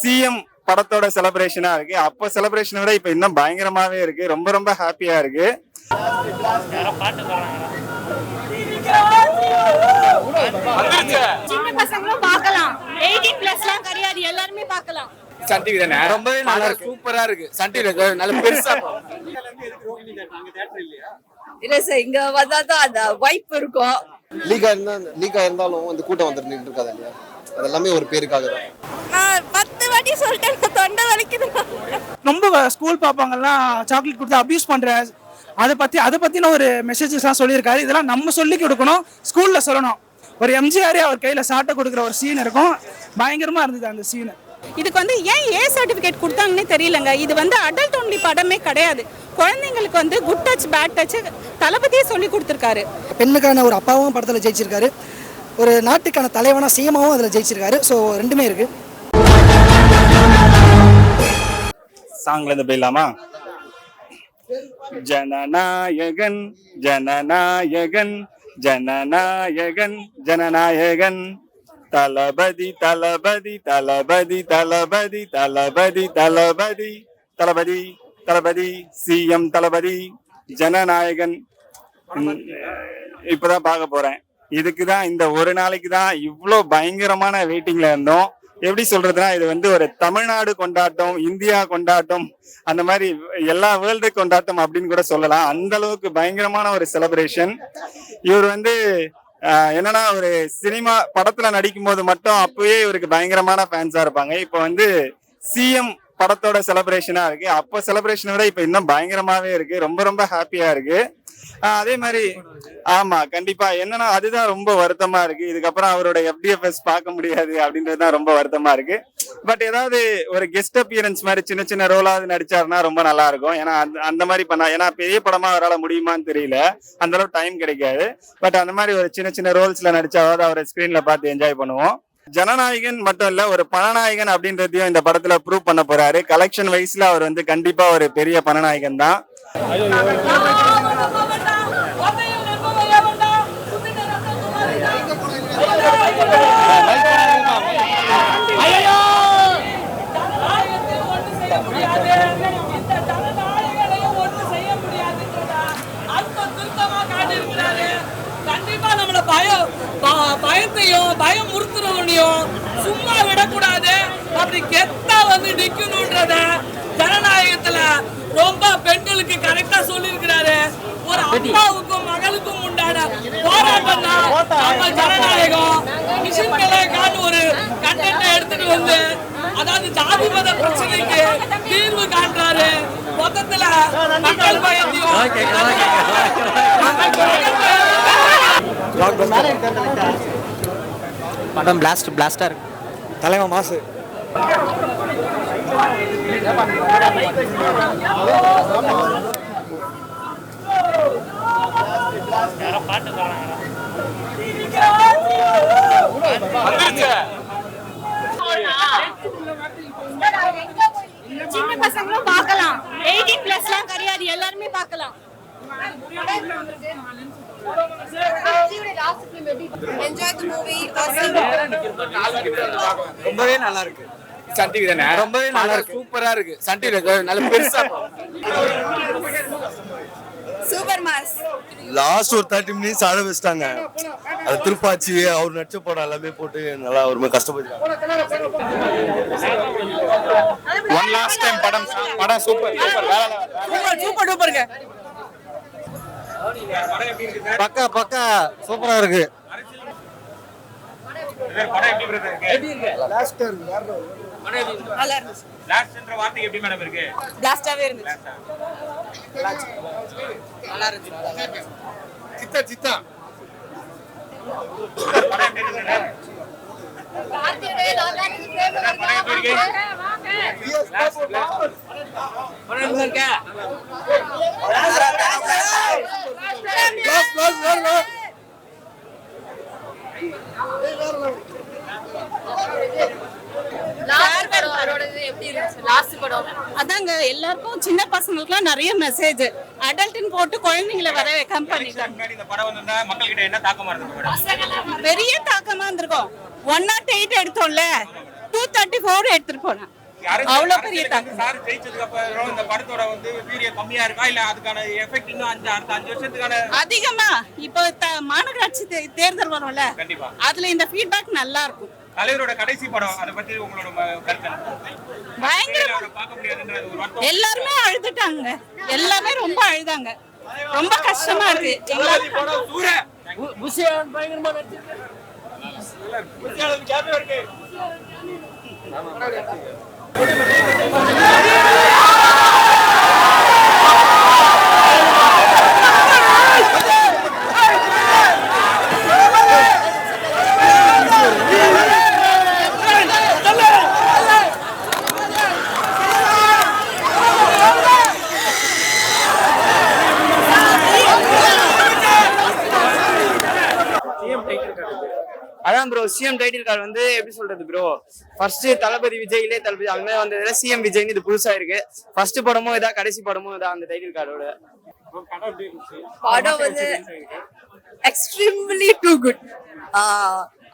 CM படத்தோட செலிப்ரேஷனா இருக்கு. அப்போ செலிப்ரேஷனை விட இப்ப இன்னும் பயங்கரமாவே இருக்கு. ரொம்ப ரொம்ப ஹாப்பியா இருக்கு. சின்ன பசங்களும் பார்க்கலாம், 18+ கிடையாது, எல்லாருமே பார்க்கலாம். சன் டிவி தானே, ரொம்பவே நல்லா இருக்கு, சூப்பரா இருக்கு. சன் டிவி நல்ல பெருசா இல்ல சார், இங்க வந்தாதான் அந்த வைப் இருக்கும். லீக்கா இருந்தாலும் அந்த கூட்டம் வந்துட்டு இருக்காது இல்லையா, அது எல்லாமே ஒரு பேருக்காக தான். 10 வாட்டி சொல்லிட்டேன், தொண்டை வலிக்குது. ரொம்ப ஸ்கூல் பாப்பாங்கலாம் சாக்லேட் கொடுத்து அபியூஸ் பண்ற அதை பத்தின ஒரு மெசேஜஸ்லாம் சொல்லியிருக்காரு. இதெல்லாம் நம்ம சொல்லி கொடுக்கணும், ஸ்கூல்ல சொல்லணும். ஒரு எம்ஜிஆரே அவர் கையில சாட்டை கொடுக்குற ஒரு சீன் இருக்கும், பயங்கரமா இருந்தது அந்த சீன். இதுக்கு ஏன் ஏ சர்டிபிகேட் கொடுத்தாங்கன்னே தெரியலங்க. இது அடல்ட் ஒன்லி படமே கிடையாது. குழந்தைங்களுக்கு குட் டச் பேட் டச் தளபதியே சொல்லி கொடுத்துருக்காரு. பெண்ணுக்கான ஒரு அப்பாவும் படத்தில் ஜெயிச்சிருக்காரு, ஒரு நாட்டுக்கான தலைவனா சிஎமாவும் அதில் ஜெயிச்சிருக்காரு. ஸோ ரெண்டுமே இருக்கு. சாங்ல இருந்து போயிடலாமா? ஜனநாயகன் ஜனநாயகன் ஜனநாயகன் ஜனநாயகன் தளபதி தளபதி தளபதி தளபதி தளபதி தளபதி தளபதி தளபதி சிஎம் தளபதி ஜனநாயகன். இப்பதான் பார்க்க போறேன். இதுக்குதான் இந்த ஒரு நாளைக்கு தான் இவ்வளோ பயங்கரமான வெயிட்டிங்ல இருந்தோம். எப்படி சொல்றதுன்னா, இது ஒரு தமிழ்நாடு கொண்டாட்டம், இந்தியா கொண்டாட்டம், அந்த மாதிரி எல்லா வேர்ல்டு கொண்டாட்டம் அப்படின்னு கூட சொல்லலாம். அந்த அளவுக்கு பயங்கரமான ஒரு செலிப்ரேஷன். இவர் என்னன்னா, ஒரு சினிமா படத்துல நடிக்கும் போது மட்டும் அப்பவே இவருக்கு பயங்கரமான ஃபேன்ஸா இருப்பாங்க. இப்போ சிஎம் படத்தோட செலிப்ரேஷனா இருக்கு. அப்போ செலிப்ரேஷனை விட இப்ப இன்னும் பயங்கரமாவே இருக்கு. ரொம்ப ரொம்ப ஹாப்பியா இருக்கு. அதே மாதிரி ஆமா, கண்டிப்பா. என்னன்னா, அதுதான் ரொம்ப வருத்தமா இருக்கு. இதுக்கப்புறம் அவரோட FDFS பார்க்க முடியாது அப்படின்றதுதான் ரொம்ப வருத்தமா இருக்கு. பட் ஏதாவது ஒரு கெஸ்ட் அப்பியரன்ஸ் மாதிரி சின்ன சின்ன ரோலாவது நடிச்சாருன்னா ரொம்ப நல்லா இருக்கும். ஏன்னா அந்த மாதிரி ஏன்னா பெரிய படமா அவரால் முடியுமான்னு தெரியல, அந்த அளவுக்கு டைம் கிடைக்காது. பட் அந்த மாதிரி ஒரு சின்ன சின்ன ரோல்ஸ்ல நடிச்சாவது அவரை ஸ்கிரீன்ல பார்த்து என்ஜாய் பண்ணுவோம். ஜனநாயகன் மட்டும் இல்ல, ஒரு பணநாயகன் அப்படின்றதையும் இந்த படத்துல ப்ரூவ் பண்ண போறாரு. கலெக்ஷன் வைஸ்ல அவர் கண்டிப்பா ஒரு பெரிய பணநாயகன் தான். பயம் முறுத்துறவனையும் சும்மா விடக்கூடாது, அப்படி கெத்தா நிக்கணும்ன்றத ஜனநாயகத்துல ரொம்ப பெண்களுக்கு கரெக்டா சொல்லியிருக்கிறாரு. ஒரு அப்பாவுக்கும் மகளுக்கும் உண்டான போராட்டம் தான் நம்ம ஜனநாயகம். மிஷின் கலைக்கான ஒரு கண்டென்ட் எடுத்துட்டு அதாவது ஜாதி மத பிரச்சனைக்கு தீர்வு காண்றாரு. மொத்தத்துல மக்கள் பயத்தையும் படம் பிளாஸ்டா இருக்கு. தலைவன் மாசு. சின்ன பசங்களும் பார்க்கலாம், 18+ கிடையாது, எல்லாருமே பார்க்கலாம். ரொம்பவே நல்லா இருக்கு. சன் டிவி தானே, ரொம்பவே நல்லா இருக்கு, சூப்பரா இருக்கு. சன் டிவி நல்ல பெருசா சூப்பர் மாஸ். லாஸ்ட் ஒரு 30 மினிட்ஸ் அழ வச்சிட்டாங்க. அது திருப்பாச்சி அவர் நடிச்ச படம் எல்லாமே போட்டு நல்லா ஒரு மாதிரி கஷ்டப்பட்டாங்க. ஒன் லாஸ்ட் டைம் படம் சூப்பர் சூப்பர் டூப்பருங்க. பக்கா சூப்பரா இருக்கு. பிளாஸ்டாவே இருந்துச்சு. நல்லா இருந்துச்சு. சித்தா அதாங்க எல்லாருக்கும் சின்ன பசங்களுக்குலாம் நிறைய மெசேஜ் அடல்ட்னு போட்டு குழந்தைங்களை வர கம்பெனி பெரிய தாக்கமா இருந்திருக்கும். 108 எடுத்தோம்ல, 234 எடுத்துட்டு போனேன். அவ்வளவு பெரிய தாக்கம். சார் ஜெயிச்சதுக்கு அப்புறம் இந்த படத்தோட வந்து வீரியம் கம்மியா இருக்கா இல்ல அதுக்கான எஃபெக்ட் இன்னும் அடுத்த 5 வருஷத்துக்கான அதிகமா இப்போ மாநகராட்சி தேர்தல் வரும்ல, கண்டிப்பா அதுல இந்த ஃபீட்பேக் நல்லா இருக்கும். தலைவரோட கடைசி படம் அதை பத்தி உங்களோட கருத்து பயங்கரமா பார்க்க முடியாதுன்றது ஒரு வருத்தம். எல்லாருமே அழுதுட்டாங்க, எல்லாமே ரொம்ப அழுதாங்க, ரொம்ப கஷ்டமா இருக்கு. படம் சூர புஷியான் பயங்கரமா நடிச்சிருக்காரு. அதான் ப்ரோ, சிஎம் டைட்டில் கார்டு வந்து எப்படி சொல்றது ப்ரோ, ஃபர்ஸ்ட் தளபதி விஜய், இளைய தளபதி அந்த மாதிரி வந்ததுல சிஎம் விஜய்னு இது புதுசா இருக்கு. ஃபர்ஸ்ட் படமும் இதா, கடைசி படமும் இதா அந்த டைட்டில் கார்டோட. படம் வந்து எக்ஸ்ட்ரீம்லி டூ குட்.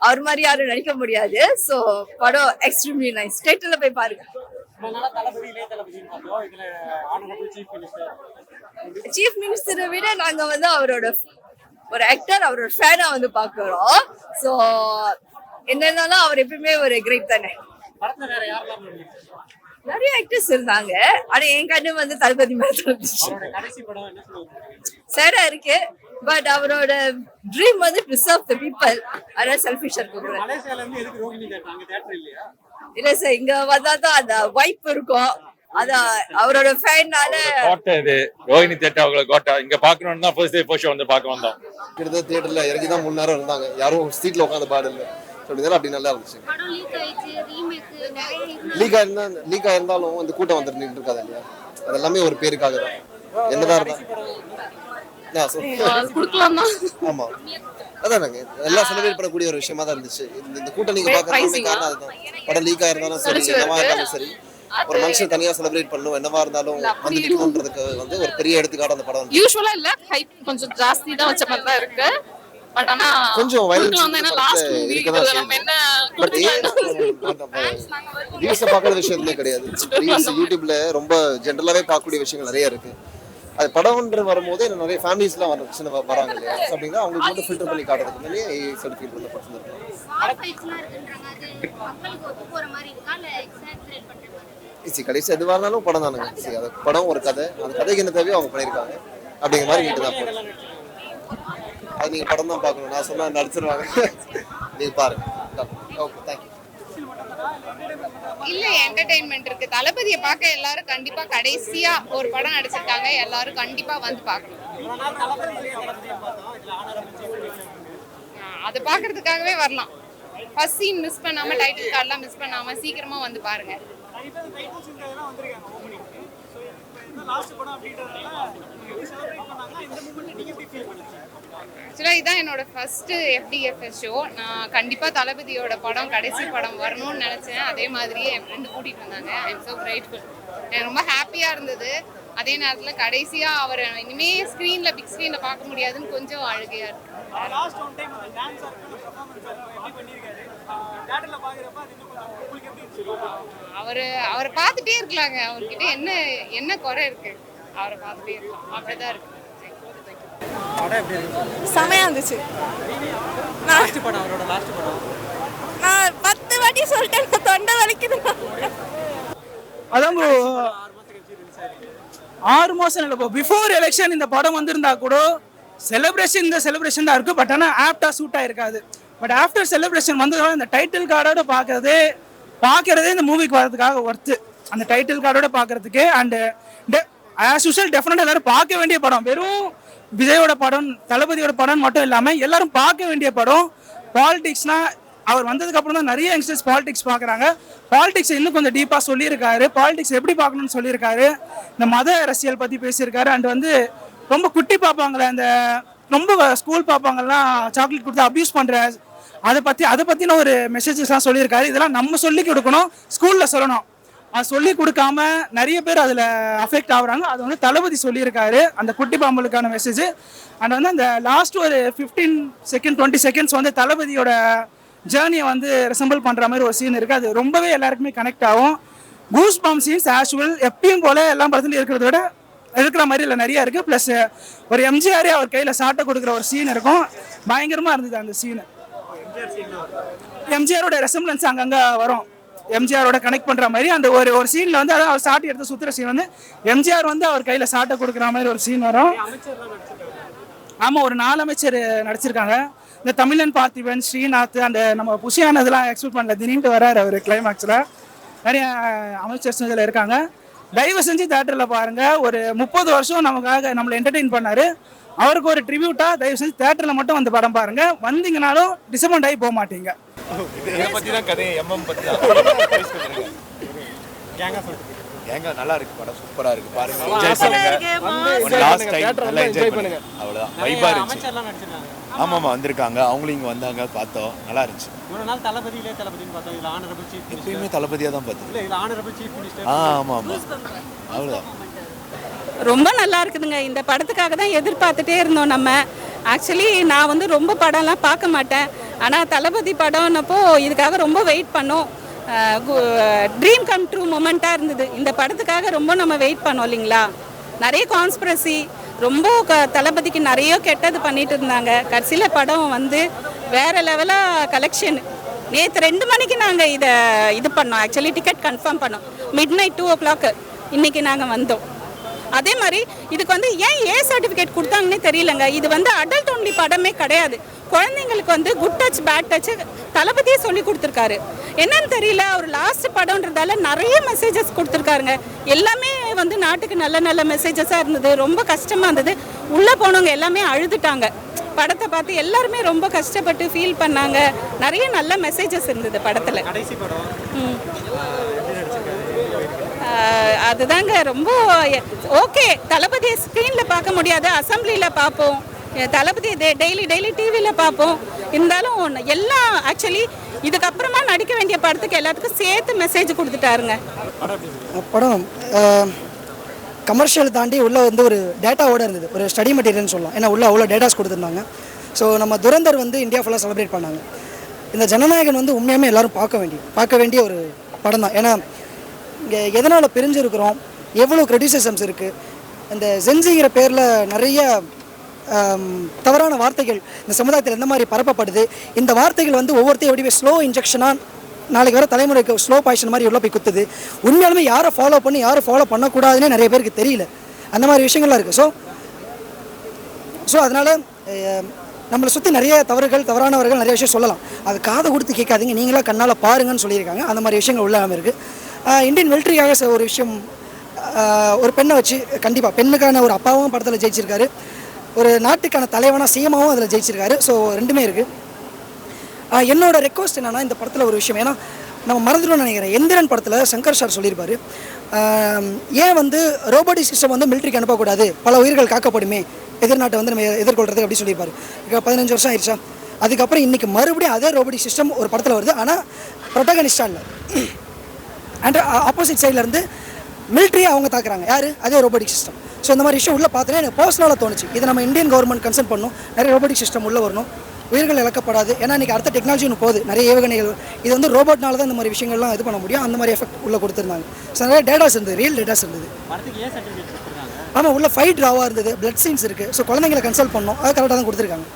அவர் மாதிரி யாரும் நடிக்க முடியாது. ஸோ படம் எக்ஸ்ட்ரீம்லி நைஸ். தியேட்டர்ல போய் பாருங்க. சீஃப் மினிஸ்டரை விட நாங்க வந்து அவரோட ஒரு ஆக்டர், அவரோட ஃபேனா வந்து பாக்குறோம். ஸோ என்னன்னாலும் அவர் எப்பயுமே ஒரு கிரேட் தானே. நிறைய ஆக்டர்ஸ் இருந்தாங்க. ஆனா என் கண்ணு வந்து தளபதி மேல சேடா இருக்கு. பட் அவரோட ட்ரீம் வந்து டு சர்வ் தி பீப்பிள். அதனால செல்ஃபிஷா இருக்கு. இல்ல சார், இங்க வந்தாதான் அந்த வைப் இருக்கும். அத அவரோட ஃபேன்னால கோட்டை இது ரோஹிணி தேட்டர் அவங்கள கோட்டை இங்க பாக்கணும்னு தான் ஃபர்ஸ்ட் டே ஃபர்ஸ்ட் ஷோ வந்து பார்க்க வந்தோம். கிட்டத்தட்ட தியேட்டர்ல இறங்கி தான் 3 நேரம் இருந்தாங்க. யாரும் சீட்ல உட்காந்து பாடு இல்லை. சொல்லிதான் அப்படி நல்லா இருந்துச்சு. லீக் ஆயிருந்தாலும் இந்த கூட்டம் வந்து நின்று இருக்காது இல்லையா, அது எல்லாமே ஒரு பேருக்காக தான். என்னதான் இருந்தா ஆமா, அதானங்க எல்லாம் செலிப்ரேட் பண்ணக்கூடிய ஒரு விஷயமா தான் இருந்துச்சு. இந்த கூட்டம் நீங்க பாக்குறது காரணம் அதுதான். படம் லீக் ஆயிருந்தாலும் சரி, என்னவா இருந்தாலும் சரி, ஒரு மனுஷன் தனியா செலிப்ரேட் பண்ணணும், என்னவா இருந்தாலும் வந்து நிக்கணும்ன்றதுக்கு வந்து ஒரு பெரிய எடுத்துக்காட்டு அந்த படம். யூசுவலா இல்ல, ஹைப் கொஞ்சம் ஜாஸ்தி தான் வச்ச மாதிரி தான் இருக்கு. பட் ஆனா கொஞ்சம் வயலன்ஸ் ரீல்ஸ் பாக்குற விஷயமே கிடையாது. ரீல்ஸ் யூடியூப்ல ரொம்ப ஜென்ரலாவே பார்க்கக்கூடிய விஷயங்கள் நிறைய இருக்கு. அது படம்ன்ற வரும்போது நிறைய ஃபேமிலிஸ்லாம் வராங்க இல்லையா, அப்படின்னா அவங்களுக்கு மட்டும் ஃபில்டர் பண்ணி காட்டுறதுக்கு முன்னாடியே செல்ஃபி பண்ண படம் இருக்கு. கடைசி எதுவாக இருந்தாலும் படம் தானுங்க. சரி, அது படம் ஒரு கதை, அந்த கதைக்கு என்ன தேவையோ அவங்க பண்ணியிருக்காங்க அப்படிங்கிற மாதிரி கேட்டு தான் போகணும். அது நீங்கள் படம் தான் பார்க்கணும். நான் சொன்னா நடிச்சிருவாங்க, நீங்கள் பாருங்க. Okay, thank you. இல்ல என்டர்டெயின்மெண்ட் இருக்கு. தளபதியை பார்க்க எல்லாரும் கண்டிப்பா கடைசியா ஒரு படம் நடிச்சிருக்காங்க, எல்லாரும் கண்டிப்பா வந்து பார்க்கணும். அது பாக்குறதுக்காகவே வரலாம். ஃபர்ஸ்ட் சீன் மிஸ் பண்ணாம, டைட்டில் கார்டெல்லாம் மிஸ் பண்ணாம சீக்கிரமா வந்து பாருங்க. ஆக்சுவலாக இதான் என்னோட ஃபர்ஸ்ட் FDFS ஷோ. நான் கண்டிப்பாக தளபதியோட படம் கடைசி படம் வரணும்னு நினச்சேன். அதே மாதிரியே என் ஃப்ரெண்டு கூட்டிகிட்டு வந்தாங்க. I am so grateful. எனக்கு ரொம்ப ஹாப்பியாக இருந்தது. அதே நேரத்தில் கடைசியாக அவர் இனிமே ஸ்க்ரீனில் பிக் ஸ்க்ரீனில் பார்க்க முடியாதுன்னு கொஞ்சம் அழுகையாக இருக்கு. அவரை பார்த்துட்டே இருக்கலாங்க. அவர்கிட்ட என்ன குறை இருக்கு, அவரை பார்த்துட்டே இருக்கலாம். அப்படிதான் இருக்கு. செமையா இருந்துச்சு. நான் 10 வாட்டி சொல்லிட்டேன், தொண்டை வலிக்குது. அதான் ப்ரோ, 6 மாசம் இல்லை ப்ரோ. பிஃபோர் எலெக்ஷன் இந்த படம் வந்திருந்தா கூட செலிப்ரேஷன் தான் இருக்கு. பட் ஆனால் ஆப்டா சூட் ஆயிருக்காது. பட் ஆஃப்டர் செலிப்ரேஷன் வந்ததுனால இந்த டைட்டில் கார்டோட பார்க்கறதே இந்த மூவிக்கு வர்றதுக்காக ஒர்த்து. அந்த டைட்டில் கார்டோட பார்க்கறதுக்கு அண்ட் ஆஸ் யூஷுவல் டெஃபினட்டாக எல்லாரும் பார்க்க வேண்டிய படம். வெறும் விஜயோட படம், தளபதியோட படம் மட்டும் இல்லாமல் எல்லாரும் பார்க்க வேண்டிய படம். பாலிடிக்ஸ்னா அவர் வந்ததுக்கு அப்புறம் தான் நிறைய யங்ஸ்டர்ஸ் பாலிடிக்ஸ் பார்க்குறாங்க. பாலிடிக்ஸ் இன்னும் கொஞ்சம் டீப்பாக சொல்லியிருக்காரு. பாலிடிக்ஸ் எப்படி பார்க்கணும்னு சொல்லியிருக்காரு. இந்த மத அரசியல் பற்றி பேசியிருக்காரு. அண்ட் வந்து ரொம்ப குட்டி பார்ப்பாங்களே, அந்த ரொம்ப ஸ்கூல் பார்ப்பாங்கலாம் சாக்லேட் கொடுத்து அப்யூஸ் பண்ணுற அதை பற்றின ஒரு மெசேஜஸ்லாம் சொல்லியிருக்காரு. இதெல்லாம் நம்ம சொல்லி கொடுக்கணும், ஸ்கூலில் சொல்லணும். அது சொல்லி கொடுக்காம நிறைய பேர் அதில் அஃபெக்ட் ஆகுறாங்க. அது வந்து தளபதி சொல்லியிருக்காரு, அந்த குட்டி பாம்புகளுக்கான மெசேஜ். அண்ட் வந்து அந்த லாஸ்ட் ஒரு 15 செகண்ட் 20 செகண்ட்ஸ் வந்து தளபதியோட ஜேர்னியை வந்து ரெசம்பிள் பண்ணுற மாதிரி ஒரு சீன் இருக்குது. அது ரொம்பவே எல்லாருக்குமே கனெக்ட் ஆகும். கூஸ் பம்ப் சீன்ஸ் ஆஷுவல் எப்பயும் போல் எல்லா படத்துலையும் இருக்கிறத விட இருக்கிற மாதிரி இல்லை நிறையா இருக்குது. ப்ளஸ் ஒரு எம்ஜிஆரே அவர் கையில் சாட்டை கொடுக்குற ஒரு சீன் இருக்கும். பயங்கரமாக இருந்தது அந்த சீனு. எம்ஜிஆரோட ரெசம்பிளன்ஸ் அங்கங்கே வரும். எம்ஜிஆரோட கனெக்ட் பண்ணுற மாதிரி அந்த ஒரு சீனில் வந்து அதாவது அவர் சாட்டை எடுத்து சுற்றுற சீன் வந்து எம்ஜிஆர் வந்து அவர் கையில் சாட்டை கொடுக்குற மாதிரி ஒரு சீன் வரும். ஆமாம், ஒரு 4 அமைச்சர் நடிச்சிருக்காங்க. இந்த தமிழன் பார்த்திபன், ஸ்ரீநாத், அந்த நம்ம புஷியானதெல்லாம் எக்ஸ்பெக்ட் பண்ணல, திடீர்னு வராரு அவர் கிளைமேக்ஸில். நிறைய அமைச்சர்ஸ் இதில் இருக்காங்க. தயவு செஞ்சு தேட்டரில் பாருங்கள். ஒரு 30 வருஷம் நமக்காக நம்மளை என்டர்டெயின் பண்ணார். அவருக்கு ஒரு ட்ரிபியூட்டாக தயவு செஞ்சு தேட்டரில் மட்டும் வந்து படம் பாருங்கள். வந்தீங்கனாலும் டிசப்பாயிண்ட் ஆகி போக மாட்டீங்க. ஏங்க நல்லா இருக்கு படம், சூப்பரா இருக்கு, பாருங்க, என்ஜாய் பண்ணுங்க. லாஸ்ட் டைம் நல்லா என்ஜாய் பண்ணுங்க, அவ்வளவுதான். வைபா இருந்துச்சு. ஆமாமா வந்திருக்காங்க, அவங்களும் இங்க வந்தாங்க, பார்த்தோம், நல்லா இருந்துச்சு. இவ்வளவு நாள் தளபதியிலே தளபதின்னு பார்த்தோம், இதுல ஆனரபிள் சீஃப் மினிஸ்டர். எப்பயுமே தளபதியா தான் பார்த்தோம். இல்ல இதுல ஆனரபிள் சீஃப் மினிஸ்டர். ஆமா ஆமா, அவ்வளவுதான். ரொம்ப நல்லா இருக்குதுங்க. இந்த படத்துக்காக தான் எதிர்பார்த்துட்டே இருந்தோம் நம்ம. ஆக்சுவலி நான் வந்து ரொம்ப படம்லாம் பார்க்க மாட்டேன். ஆனால் தளபதி படம்னப்போ இதுக்காக ரொம்ப வெயிட் பண்ணோம். ட்ரீம் கம் ட்ரூ மொமெண்ட்டாக இருந்தது. இந்த படத்துக்காக ரொம்ப நம்ம வெயிட் பண்ணோம் இல்லைங்களா. நிறைய கான்ஸ்பிரசி, ரொம்ப தளபதிக்கு நிறைய கெட்டது பண்ணிட்டு இருந்தாங்க. கடைசியில் படம் வந்து வேறு லெவலாக கலெக்ஷன். நேற்று 2 மணிக்கு நாங்கள் இது பண்ணோம். ஆக்சுவலி டிக்கெட் கன்ஃபார்ம் பண்ணோம். மிட்நைட் 2 o'clock இன்றைக்கி நாங்கள் வந்தோம். அதே மாதிரி இதுக்கு வந்து ஏன் ஏ சர்டிஃபிகேட் கொடுத்தாங்கன்னே தெரியலங்க. இது வந்து அடல்ட் ஒன்லி படமே கிடையாது. குழந்தைங்களுக்கு வந்து குட் டச் பேட் டச் தளபதியே சொல்லி கொடுத்துருக்காரு. என்னன்னு தெரியல, அவர் லாஸ்ட் படம்ன்றதால நிறைய மெசேஜஸ் கொடுத்துருக்காருங்க. எல்லாமே வந்து நாட்டுக்கு நல்ல நல்ல மெசேஜஸாக இருந்தது. ரொம்ப கஷ்டமாக இருந்தது. உள்ளே போனவங்க எல்லாமே அழுதுட்டாங்க. படத்தை பார்த்து எல்லாருமே ரொம்ப கஷ்டப்பட்டு ஃபீல் பண்ணாங்க. நிறைய நல்ல மெசேஜஸ் இருந்தது படத்தில். அதுதாங்க ரொம்ப ஓகே. தளபதியை ஸ்க்ரீனில் பார்க்க முடியாது, அசம்பிளியில் பார்ப்போம். தளபதி டெய்லி டிவியில் பார்ப்போம். இருந்தாலும் எல்லாம் ஆக்சுவலி இதுக்கப்புறமா நடிக்க வேண்டிய படத்துக்கு எல்லாத்துக்கும் சேர்த்து மெசேஜ் கொடுத்துட்டாருங்க. படம் கமர்ஷியல் தாண்டி உள்ள வந்து ஒரு டேட்டாவோட இருந்தது, ஒரு ஸ்டடி மெட்டீரியல்னு சொல்லலாம். ஏன்னா உள்ள அவ்வளோ டேட்டாஸ் கொடுத்துருந்தாங்க. ஸோ நம்ம துரந்தர் வந்து இந்தியா ஃபுல்லாக செலிப்ரேட் பண்ணாங்க. இந்த ஜனநாயகன் வந்து உண்மையாமே எல்லோரும் பார்க்க வேண்டிய ஒரு படம் தான். ஏன்னா இங்கே எதனால் பிரிஞ்சிருக்கிறோம், எவ்வளோ கிரிட்டிசிசம்ஸ் இருக்குது, இந்த ஜென்சிங்கிற பேரில் நிறைய தவறான வார்த்தைகள் இந்த சமுதாயத்தில் எந்த மாதிரி பரப்பப்படுது, இந்த வார்த்தைகள் வந்து ஒவ்வொருத்தையும் எப்படி ஸ்லோ இன்ஜெக்ஷனாக நாளைக்கு வர தலைமுறைக்கு ஸ்லோ பாய்ச்சன் மாதிரி உள்ள போய் குத்துது. உண்மையாலுமே யாரை ஃபாலோ பண்ணி யாரை ஃபாலோ பண்ணக்கூடாதுன்னே நிறைய பேருக்கு தெரியல. அந்த மாதிரி விஷயங்கள்லாம் இருக்குது. ஸோ அதனால் நம்மளை சுற்றி நிறைய தவறானவர்கள் நிறைய விஷயம் சொல்லலாம். அது காதை கொடுத்து கேட்காதீங்க, நீங்களாம் கண்ணால் பாருங்கன்னு சொல்லியிருக்காங்க. அந்த மாதிரி விஷயங்கள் உள்ளாமல் இருக்குது. இந்தியன் மிலிட்ரிக்காக ஒரு விஷயம், ஒரு பெண்ணை வச்சு கண்டிப்பாக பெண்ணுக்கான ஒரு அப்பாவும் படத்தில் ஜெயிச்சிருக்காரு, ஒரு நாட்டுக்கான தலைவனாக சிஎமாவும் அதில் ஜெயிச்சிருக்காரு. ஸோ ரெண்டுமே இருக்குது. என்னோட ரெக்வஸ்ட் என்னென்னா, இந்த படத்தில் ஒரு விஷயம், ஏன்னா நம்ம மறந்துடும்னு நினைக்கிறேன், எந்திரன் படத்தில் சங்கர் சார் சொல்லியிருப்பார், ஏன் வந்து ரோபோட்டிக் சிஸ்டம் வந்து மிலிட்ரிக்கு அனுப்பக்கூடாது, பல உயிர்கள் காக்கப்படுமே எதிர்நாட்டை வந்து நம்ம எதிர்கொள்கிறதுக்கு அப்படி சொல்லியிருப்பார். 15 வருஷம் ஆயிடுச்சா. அதுக்கப்புறம் இன்றைக்கி மறுபடியும் அதே ரோபோட்டிக் சிஸ்டம் ஒரு படத்தில் வருது. ஆனால் ப்ரொட்டகனிஸ்டாக இல்லை, அண்ட் ஆப்போசிட் சைட்லேருந்து மிலிட்ரியை அவங்க தாக்குறாங்க. யார்? அதே ரோபோட்டிக் சிஸ்டம். ஸோ இந்த மாதிரி விஷயம் உள்ளே பார்த்தோன்னே எனக்கு பர்சனலாக தோணுச்சு, இதை நம்ம இந்தியன் கவர்மெண்ட் கன்சல்ட் பண்ணணும், நிறைய ரோபோட்டிக் சிஸ்டம் உள்ளே வரணும், உயிர்கள் இழக்கப்படாது. ஏன்னா இன்றைக்கி அடுத்த டெக்னாலஜி ஒன்று போகுது, நிறைய ஏவுகணைகள். இது வந்து ரோபோட்னால தான் இந்த மாதிரி விஷயங்கள்லாம் இது பண்ண முடியும். அந்த மாதிரி எஃபெக்ட் உள்ளே கொடுத்துருந்தாங்க. ஸோ நிறைய டேட்டாஸ் இருந்தது, ரியல் டேட்டாஸ் இருந்தது. ஆமாம், உள்ள ஃபைட் ராவாக இருந்தது, பிளட் சீன்ஸ் இருக்குது. ஸோ குழந்தைங்களை கன்சல்ட் பண்ணோம், அது கரெக்டாக தான் கொடுத்துருக்காங்க.